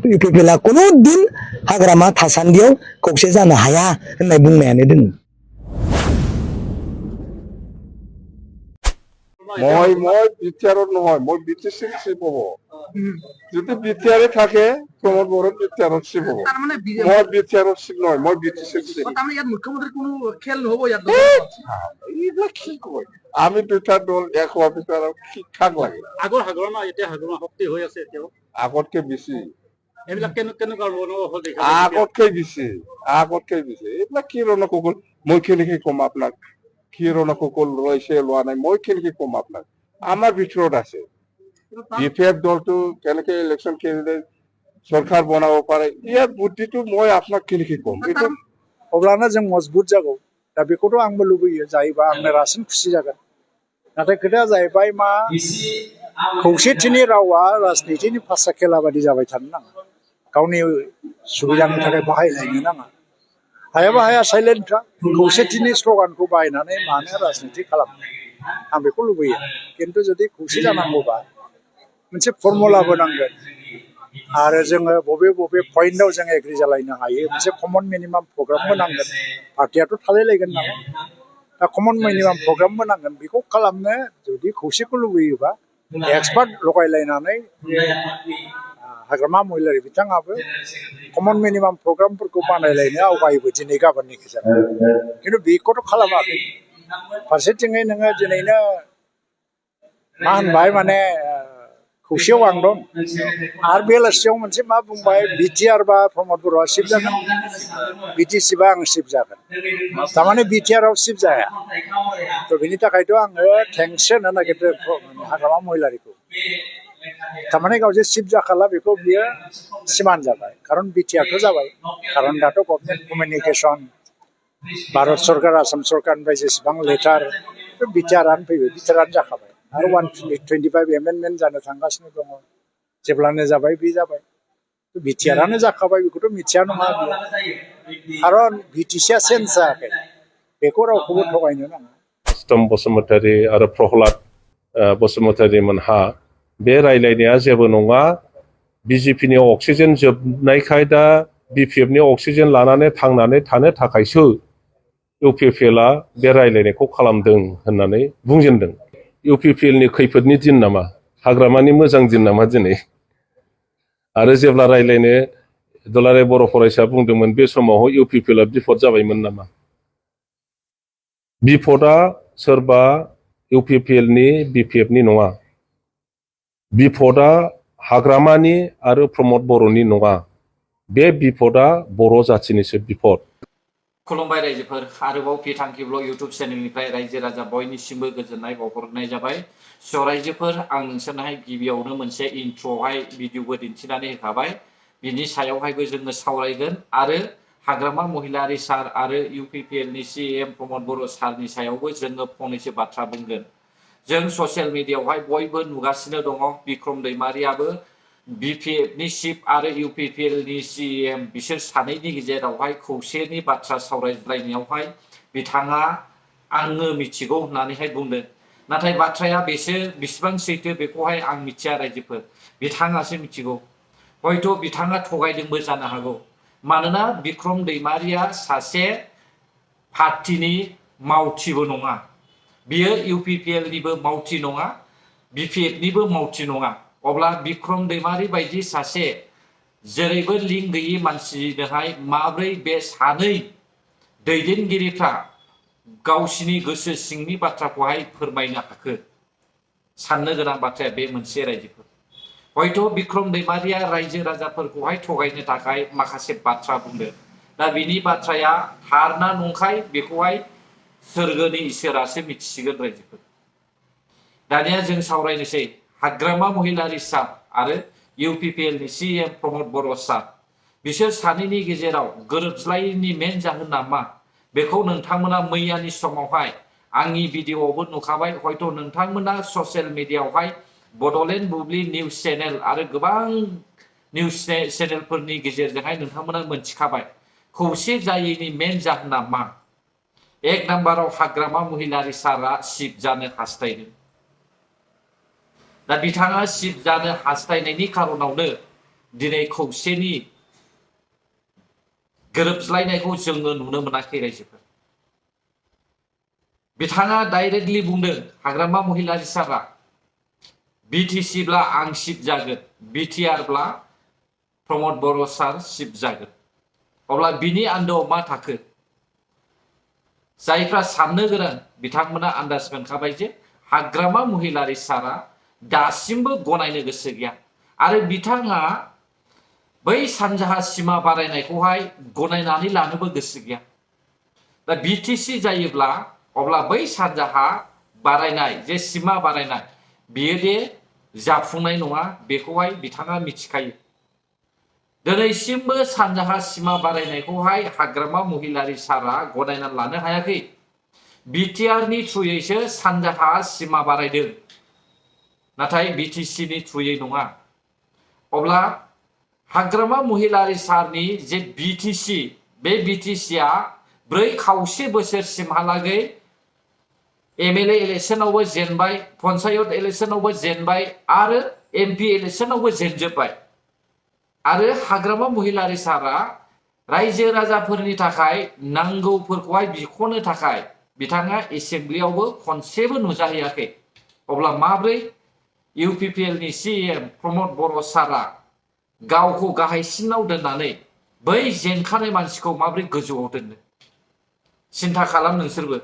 इउपिपिएलआ कुनु दिन हाग्रामा थासान्दियाव खौसे जानो हाया होननाय बुंनायानो दोङो। মই বিটিআৰত নহয়, মই বিটিচিৰ চিফ হ'ব। যদি বিটিআৰে থাকে প্ৰমোদ বড়ো বিটিআৰত চিফ হ'ব। মই বিটিআৰত চিফ নহয়, মই বিটিচিৰ চিফ। তাৰমানে ইয়াত মুখ্যমন্ত্ৰীৰ কোনো খেল নহ'ব ইয়াত। এইবিলাক কি কয়? আমি দুটা দল এক হোৱাৰ পিছত কি খাক লাগে? আগৰ হাগ্ৰামা এতিয়া হাগ্ৰামা শক্তি হৈ আছে এতিয়াও। আগতকে বেছি। এইবিলাক কেনেকুৱা হ'ল দেখা আগতকে বেছি। এইবিলাক কি ৰণকৌশল? মই কেনেকে ক'ম আপোনাক? কি ৰণকৌশল লৈছে লোৱা নাই মই কেনেকে ক'ম আপোনাক? আমাৰ ভিতৰত আছে। বিপিএফ দলটো কেনেকে ইলেকশ্যন কেণ্ডিডেট सरकार बनाबो पारे या बुद्धिखौ মই আপনাক কেনেকে কম এটা अब्लाना जों मजबूत जागौ दा बेखौथ' आंबो लुबैयो जायोबा आंनो रासिन खुसि जागोन नाथाय खोथाया जाहैबाय मा खौसेथिनि रावा राजनितिनि फासा खेला बादि जाबाय थानो नाङा गावनि सुबिदानि थाखाय बाहायलायनो नाङा हायाबा हाया साइलेन्ट था खौसेथिनि स्ल'गानखौ बाहायनानै मानो राजनिति खालामनो आं बेखौ लुबैयो खिन्थु जुदि खौसे जानांगौबा मोनसे फर्मुला बनांगोन आरो जोङो बबे पइन्टआव जों एग्रि जालायनो हायो मोनसे कमन मिनिमाम प्रग्राम बनांगोन पार्टियाथ' थालायलायगोन नालाय दा कमन मिनिमाम प्रग्राम बनांगोन बेखौ खालामनो जुदि खौसेखौ लुबैयोबा एक्सपार्ट लगायलायनानै हाग्रामा महिलारि बिथाङाबो कमन मिनिमाम प्रग्रामफोरखौ बानायलायनो आवगायोबो दिनै गाबोननि गेजेराव खिन्थु बेखौथ' खालामाखै फारसेथिङै नोङो दिनैनो मा होनबाय माने खौसेयाव आं दं आरो बेलासियाव मोनसे मा बुंबाय बिटिआर बा प्रमोद बर'आ सिफ जागोन बिटिसि बा आं सिफ जागोन थारमाने बिटिआरआव सिफ जाया थ' बिनि थाखायथ' आङो थेंक्स होनो नागिरदों हाग्रामा महिलारिखौ थारमाने गावजे सिफ जाखाला बेखौ बियो सिमान जाबाय खारन बिटिआरथ' जाबाय खारन दाथ' गभर्नमेन्ट कमिउनिकेसन भारत सरकार आसाम सरकारनिफ्राय जेसेबां लेटार बिटिआरानो फैबाय बिटिआरानो जाखाबाय आरो 125 एमेन्डमेन्ट जानो थांगासिनो दङ जेब्लानो जाबाय बे जाबाय बिटिआरानो जाखाबाय बेखौथ' मिथिया नङा खारन बिटिसिआ चेन्ज जायाखै बेखौ रावखौबो थगायनो नाङा स्तम बसुमतारी आरो प्रहलाद बसुमतारी मोनहा बे रायलायनाया जेबो नङा बिजेपिनि अक्सिजेन जोबनायखाय दा बिपिएफनि अक्सिजेन लानानै थांनानै थानो थाखायसो इउपिपिएलआ बे रायलायनायखौ खालामदों होननानै बुंजेनदों इउपिपिएलनि खैफोदनि दिन नामा हाग्रामानि मोजां दिन नामा दिनै आरो जेब्ला रायलायनो दुलाराय बर' फरायसा बुंदोंमोन बे समाव इउपिपिएलआ बिफद जाबायमोन नामा बिफदआ सोरबा इउपिपिएलनि बिपिएफनि नङा बिफदआ हाग्रामानि आरो प्रमोद बर'नि नङा बे बिफदआ बर' जाथिनिसो बिफद खुलुमबाय रायजोफोर आरोबाव पिथांखि ब्लग इउट्युब चेनेलनिफ्राय रायजो राजा बयनिसिमबो गोजोननाय बावहरनाय जाबाय स' रायजोफोर आं नोंसोरनोहाय गिबियावनो मोनसे इन्ट्र'हाय भिडिअबो दिन्थिनानै होखाबाय बिनि सायावहायबो जोङो सावरायगोन आरो हाग्रामा महिलारि सार आरो इउपिपिएलनि सिएम प्रमोद बर' सारनि सायावबो जोङो फंनैसो बाथ्रा बुंगोन जों ससियेल मिडियायावहाय बयबो नुगासिनो दङ बिक्रम दैमारियाबो बिपिएफनि चिफ आरो इउपिपिएलनि सिएम बिसोर सानैनि गेजेरावहाय खौसेनि बाथ्रा सावरायलायनायावहाय बिथाङा आङो मिथिगौ होननानैहाय बुंदों नाथाय बाथ्राया बेसेबां सैथो बेखौहाय आं मिथिया रायजोफोर बिथाङासो मिथिगौ हयथ' बिथाङा थगायदोंबो जानो हागौ मानोना बिक्रम दैमारिया सासे पार्टिनि मावथिबो नङा बियो इउपिपिएलनिबो मावथि नङा बिपिएफनिबो मावथि नङा अब्ला बिक्रम दैमारि बायदि सासे जेरैबो लिंक गैयि मानसिनोहाय माब्रै बे सानै दैदेनगिरिफ्रा गावसिनि गोसो सिंनि बाथ्राखौहाय फोरमायनो हाखो साननो गोनां बाथ्राया बे मोनसे रायजोफोर हयथ' बिक्रम दैमारिया रायजो राजाफोरखौहाय थगायनो थाखाय माखासे बाथ्रा बुंदों दा बिनि बाथ्राया थार ना नंखाय बेखौहाय सोरगोनि इसोरासो मिथिसिगोन रायजोफोर दानिया जों सावरायनोसै हाग्रामा महिलारि सार आरो इउपिपिएलनि सिएम प्रमोद बर' सार बिसोर सानैनि गेजेराव गोरोबलायैनि मेन जाहोना मा बेखौ नोंथांमोना मैयानि समावहाय आंनि भिडिअआवबो नुखाबाय हयथ' नोंथांमोना ससियेल मिडियायावहाय बड'लेण्ड बुब्लि निउस चेनेल आरो गोबां निउस चेनेलफोरनि गेजेरजोंहाय नोंथांमोना मोनथिखाबाय खौसे जायैनि मेन जाहोना मा एक नाम्बाराव हाग्रामा महिलारि सारा चिफ जानो हास्थायदों दा बिथाङा चिफ जानो हास्थायनायनि खारनावनो दिनै खौसेनि गोरोबज्लायनायखौ जोङो नुनो मोनाखै रायजोफोर। बिथाङा डाइरेक्टलि बुंदों हाग्रामा महिलारि सारा BTC ब्ला आं चिफ जागोन, BTR ब्ला प्रमद बर' सार चिफ जागोन। अब्ला बिनि आन्दोआव मा थाखो? जायफ्रा साननो गोरों बिथांमोना आन्दाज मोनखाबाय जे हाग्रामा महिलारि सारा दासिमबो गनायनो गोसो गैया आरो बिथाङा बै सानजाहा सिमा बारायनायखौहाय गनायनानै लानोबो गोसो गैया। दा BTC जायोब्ला अब्ला बै सानजाहा बारायनाय जे सिमा बारायनाय बियो दे जाफुंनाय नङा बेखौहाय बिथाङा मिथिखायो। दिनैसिमबो सानजाहा सिमा बारायनायखौहाय हाग्रामा महिलारि सारा गनायनानै लानो हायाखै। BTR नि थ्रुयैसो सानजाहा सिमा बारायदों, नाथाय BTC नि थ्रुयै नङा। अब्ला हाग्रामा महिलारि सारनि जे BTC, बे BTC आ 4.5 बोसोरसिमहालागै MLA इलेक्शनावबो जेनबाय, पन्चायत इलेक्शनावबो जेनबाय आरो MP इलेक्शनावबो जेनजोब्बाय। आरो हाग्रामा महिलारि सारा रायजो राजाफोरनि थाखाय नांगौफोरखौहाय बिख'नो थाखाय बिथाङा एसेम्ब्लियावबो खनसेबो नुजाहैयाखै। अब्ला माब्रै UPPL नि CM प्रमद बर' सारा गावखौ गाहायसिनाव दोननानै बै जेनखानाय मानसिखौ माब्रै गोजौआव दोननो? सिन्था खालाम नोंसोरबो।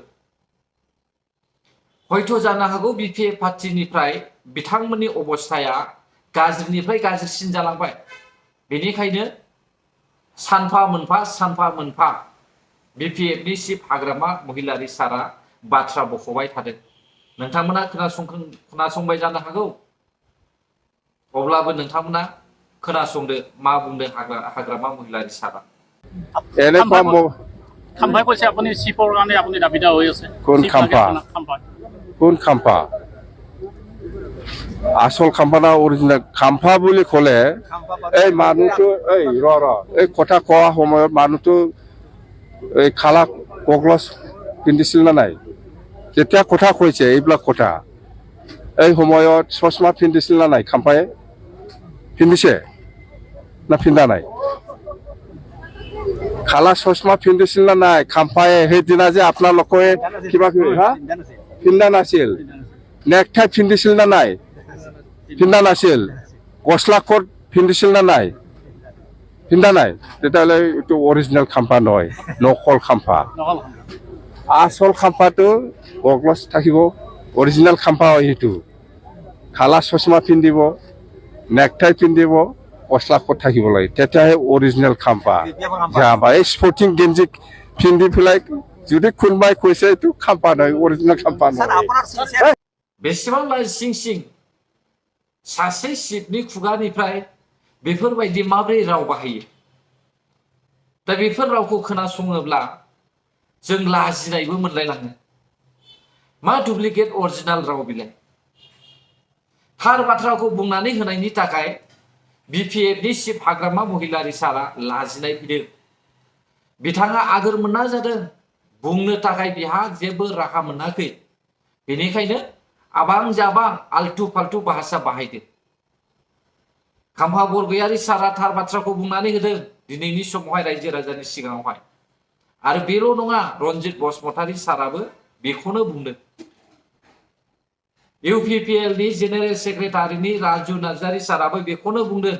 हयथ' जानो हागौ BPF पार्टिनिफ्राय बिथांमोननि अबस्थाया गाज्रिनिफ्राय गाज्रिसिन जालांबाय। बेनिखायनो सानफा मोनफा BPF नि चिफ हाग्रामा महिलारि सारा बाथ्रा बख'बाय थादों। नोंथांमोना खोनासंबाय जानो हागौ। अब्लाबो नोंथांमोना खोनासंदो मा बुंदों हाग्रामा महिलारि सारा। খাম্পাই কৈছে আপুনি চিফৰ কাৰণে আপুনি দাবীদাৰ হৈ আছে। কোন চিফ লাগে খাম্পা? আপোনাক, খাম্পাই। কোন খাম্পা? আসল খাম্পা না অরিজিনাল খাম্পা বুলি ক'লে এই মানুহটো এই কথা কোৱা সময়ত মানুহটো এই খালা কগলছ পিন্ধিছিল না নাই? যেতিয়া কথা কৈছে এইবিলাক কথা, এই সময়ত চশমা পিন্ধিছিল না নাই? খাম্পায়ে পিন্ধিছে না পিন্ধা নাই? খালা চশমা পিন্ধিছিল না নাই? খাম্পায়ে সেইদিনা যে আপোনালোকে কিবা পিন্ধা নাছিল? নেকটাই পিন্ধিছিল না নাই? পিন্ধা নাছিল? গছলা কোট পিন্ধিছিল না নাই? পিন্ধা নাই? তেতিয়াহ'লে এইটো অৰিজিনেল খাম্পা নহয়, নকল খাম্পা। আসল খাম্পাটো গগলছ থাকিব, অৰিজিনেল খাম্পা হয় সেইটো। খালা চশমা পিন্ধিব, নেকটাই পিন্ধিব, গছলা কোট থাকিব লাগে, তেতিয়াহে অৰিজিনেল খাম্পা। এই স্পৰ্টিং গেঞ্জি পিন্ধি পেলাই যদি কোনোবাই কৈছে এইটো খাম্পা নহয়, অৰিজিনেল খাম্পা নহয়। बेसेबां सिं सिं सासे चिफनि खुगानिफ्राय बेफोरबायदि माब्रै राव बाहायो? दा बेफोर रावखौ खोनासङोब्ला जों लाजिनायबो मोनलायलाङो। मा डुप्लिकेट अरिजिनाल राव बिलाय? थार बाथ्राखौ बुंनानै होनायनि थाखाय BPF नि चिफ हाग्रामा महिलारि सारा लाजिनाय फैदों। बिथाङा आगोर मोनना जादों, बुंनो थाखाय बिहा जेबो राहा मोनाखै। बेनिखायनो आबां जाबां आल्टु फाल्टु भाषा बाहायदों। खाम्फा बरगयारि सारा थार बाथ्राखौ बुंनानै होदों दिनैनि समावहाय रायजो राजानि सिगाङावहाय। आरो बेल' नङा, रन्जित बसुमतारी साराबो बेखौनो बुंदों। UPPL नि जेनेरेल सेक्रेटारिनि राजु नार्जारी साराबो बेखौनो बुंदों।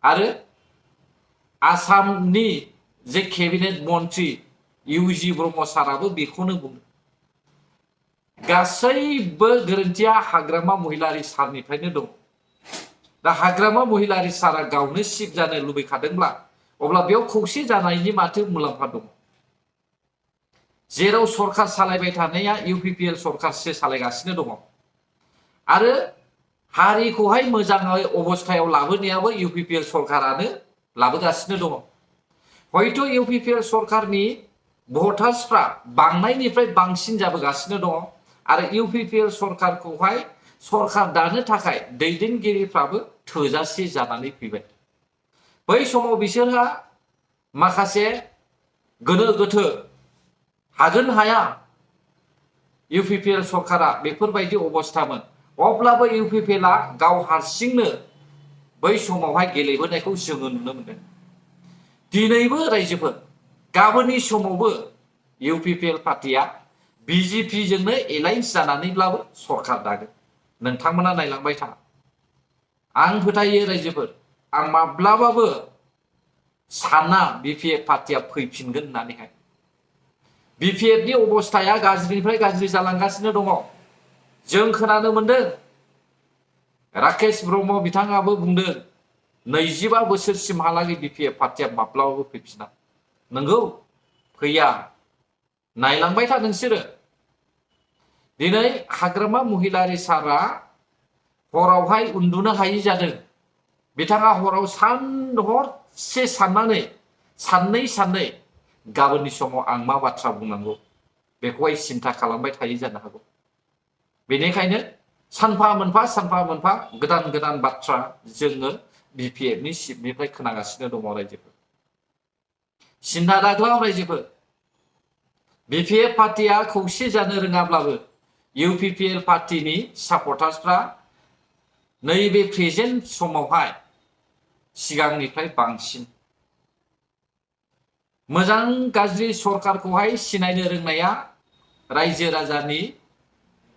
आरो आसामनि जे केबिनेट मन्त्रि UG ब्रह्म साराबो बेखौनो बुंदों। गासैबो गोरोन्थिया हाग्रामा महिलारि सारनिफ्रायनो दं। दा हाग्रामा महिलारि सारा गावनो चिफ जानो लुबैखादोंब्ला अब्ला बेयाव खौसे जानायनि माथो मुलाम्फा दं? जेराव सरखार सालायबाय थानाया UPPL सरखारसो सालायगासिनो दङ आरो हारिखौहाय मोजाङै अबस्थायाव लाबोनायाबो UPPL सरखारानो लाबोगासिनो दङ। हयथ' UPPL सरखारनि भटार्सफ्रा बांनायनिफ्राय बांसिन जाबोगासिनो दङ आरो UPPL सरखारखौहाय सरखार दानो थाखाय दैदेनगिरिफ्राबो थोजासे जानानै फैबाय। बै समाव बिसोरहा माखासे गोनो गोथो हागोन हाया UPPL सरखारा बेफोरबायदि अबस्थामोन। अब्लाबो UPPL आ गाव हारसिंनो बै समावहाय गेलेबोनायखौ जोङो नुनो मोनदों। दिनैबो रायजोफोर गाबोननि समावबो इउपिपिएल पार्टिया बिजेपिजोंनो एलायन्स जानानैब्लाबो सरकार दागोन। नोंथांमोना नायलांबाय था। आं फोथायो रायजोफोर, आं माब्लाबाबो साना बिपिएफ पार्टिया फैफिनगोन होननानैहाय। बिपिएफनि अबस्थाया गाज्रिनिफ्राय गाज्रि जालांगासिनो दङ। जों खोनानो मोनदों राकेश ब्रह्म बिथाङाबो बुंदों 25 बोसोरसिमहालागै बिपिएफ पार्टिया माब्लाबाबो फैफिना। नंगौ, फैया। नायलांबाय था नोंसोरो। दिनै हाग्रामा महिलारी सारा हरावहाय उन्दुनो हायि जादों। बिथाङा हराव हरसे साननानै साननै गाबोननि समाव आं मा बाथ्रा बुंनांगौ बेखौहाय सिन्था खालामबाय थायो जानो हागौ। बेनिखायनो सानफा मोनफा गोदान बाथ्रा जोङो बिपिएफनि सिटनिफ्राय खोनागासिनो दङ रायजोफोर। सिन्था दाखालाम रायजोफोर। बिपिएफ पार्टिया खौसे जानो रोङाब्लाबो इउपिपिएल पार्टिनि सापर्टार्सफ्रा नैबे प्रेजेन्ट समावहाय सिगांनिफ्राय बांसिन मोजां गाज्रि सरकारखौहाय सिनायनो रोंनाया रायजो राजानि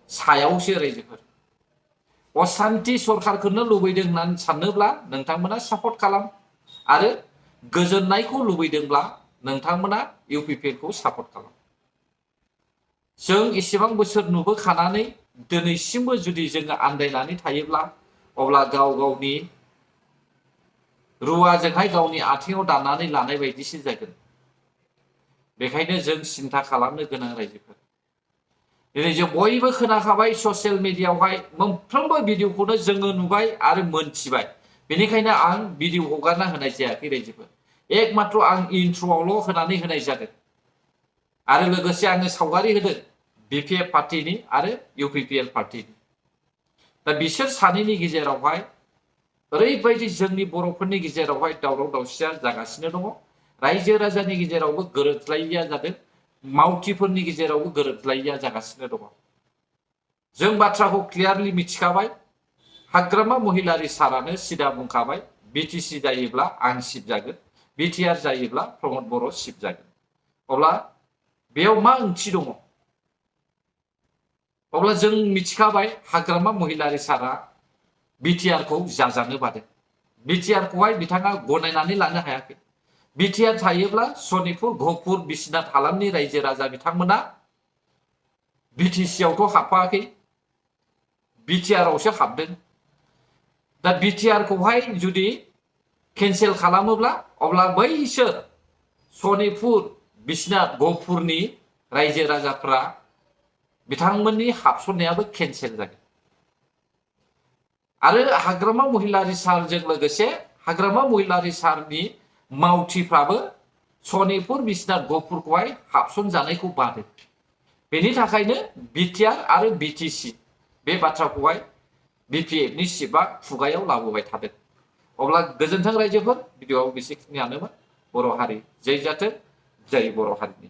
सायावसो रायजोफोर। असान्ति सरकारखौनो लुबैदों होननानै सानोब्ला नोंथांमोना सापर्ट खालाम, आरो गोजोननायखौ लुबैदोंब्ला नोंथांमोना इउपिपिएलखौ सापर्ट खालाम। जों एसेबां बोसोर नुबोखानानै दिनैसिमबो जुदि जोङो आन्दायनानै थायोब्ला अब्ला गाव गावनि रुवाजोंहाय गावनि आथिङाव दाननानै लानाय बायदिसो जागोन। बेखायनो जों सिन्था खालामनो गोनां रायजोफोर। दिनै जों बयबो खोनाखाबाय ससियेल मिडियायावहाय मोनफ्रोमबो भिडिअखौनो जोङो नुबाय आरो मोनथिबाय। बेनिखायनो आं भिडिअ हगारना होनाय जायाखै रायजोफोर। एकमात्र आं इन्ट्र'आवल' होनानै होनाय जादों। आरो लोगोसे आङो सावगारि होदों बिपिएफ पार्टिनि आरो इउपिपिएल पार्टिनि। दा बिसोर सानैनि गेजेरावहाय ओरैबायदि जोंनि बर'फोरनि गेजेरावहाय दावराव दावसिया जागासिनो दङ। रायजो राजानि गेजेरावबो गोरोबलायिया जादों, मावथिफोरनि गेजेरावबो गोरोबलायिया जागासिनो दङ। जों बाथ्राखौ क्लियारलि मिथिखाबाय। हाग्रामा महिलारी सारानो सिदा बुंखाबाय बिटिसि जायोब्ला आं सिट जागोन, बिटिआर जायोब्ला प्रमद बर' सिट जागोन। अब्ला बेयाव मा ओंथि दङ? अब्ला जों मिथिखाबाय हाग्रामा महिलारी सारा बिटिआरखौ जाजानो बादों। बिटिआरखौहाय बिथाङा गनायनानै लानो हायाखै। बिटिआर थायोब्ला सनितपुर, गहपुर, बिश्वनाथ हालामनि रायजो राजा बिथांमोना बिटिसिआवथ' हाबफायाखै, बिटिआरआवसो हाबदों। दा बिटिआरखौहाय जुदि केन्सेल खालामोब्ला अब्ला बैसोर सनितपुर, बिश्वनाथ, गहपुरनि रायजो राजाफ्रा बिथांमोननि हाबसननायाबो केन्सेल जागोन। आरो हाग्रामा महिलारी सारजों लोगोसे हाग्रामा महिलारी सारनि मावथिफ्राबो सनितपुर, बिश्वनाथ, गहपुरखौहाय हाबसन जानायखौ बादों। बेनि थाखायनो बिटिआर आरो बिटिसि बे बाथ्राखौहाय बिपिएफनि सिपआ खुगायाव लाबोबाय थादों। अब्ला गोजोन्थों रायजोफोर। भिडिअआव बेसेखिनियानोमोन। बर' हारि जै जाथों, जै बर' हारिनि।